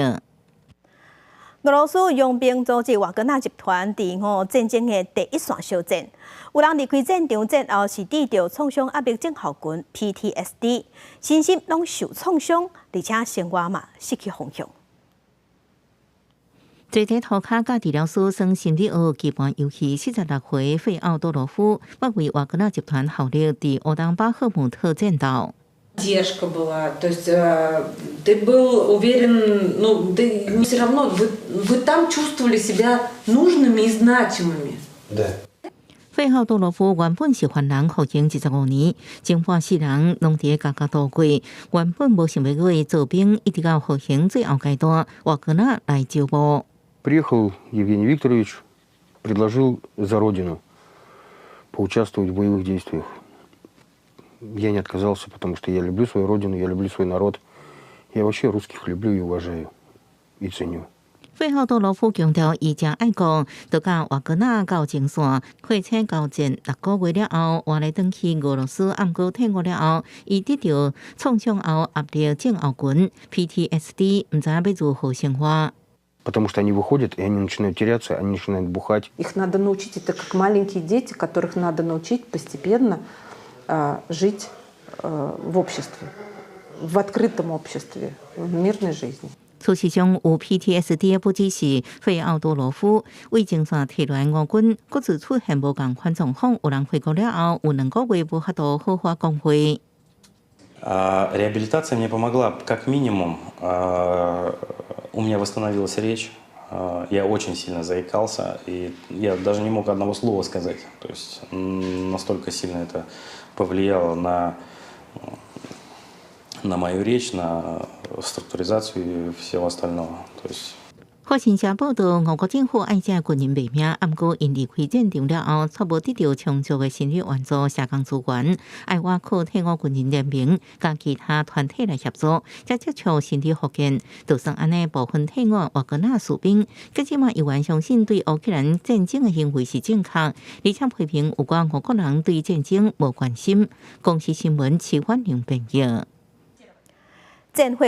俄罗斯佣兵组织瓦格纳集团伫战争的第一线作战，有人离开战场战后是遇到创伤压迫症候群 （PTSD）， 身心拢受创伤，而且生活嘛失去方向。坐在涂骹甲治疗所算心理学基本游戏46岁费奥多罗夫，我为瓦格纳集团效力伫欧当巴赫姆特战斗。Поддержка была, то есть ты был уверен, ну, ты все равно, вы там чувствовали себя нужными и значимыми. Да. 费奥多罗夫原本是犯人服刑25年，前半世人拢伫家家度过，原本无想要过做兵，一直到服刑最后阶段，瓦格纳来招募。Приехал Евгений Викторович, предложил за родину поучаствовать в боевых действиях. Я не отказался, потому что я люблю свою родину, я люблю свой народ. Я вообще русских люблю и уважаю, и ценю. 费奥多罗夫强调，伊正爱国，就甲瓦格纳到前线，开车交战6个月了后，换来转去俄罗斯，暗过退伍了后，伊得到创伤后压力症候群 （PTSD）， 唔知要如何生活。Потому что они выходят, и они начинают теряться, они начинают бухать. Их надо научить, это как маленькие дети, которых надо научить постепенно жить в обществе, в открытом обществе, в мирной жизни. 事实上，有 PTSD 的不只是费奥多罗夫，为前线退来俄军，各自出现无共款状况。有人回国了后，有2个月无法度好好讲话。Реабилитация мне помогла, как минимум, у меня восстановилась речь, я очень сильно заикался, и я даже не мог одного слова сказать. То есть настолько сильно это повлияло на мою речь, на структуризацию и всего остального. То есть 法新社报道，俄国政府爱这军人卖命，不过因离开战场了后，却无得到充足的心理援助、社工资源，爱外靠退伍军人联名，甲其他团体来协助，才接触心理复健。就算安尼，部分退伍瓦格纳士兵，至今嘛依然相信对乌克兰战争的行为是正确，而且批评有关俄国人对战争无关心。公司新闻齐欢迎朋友。战会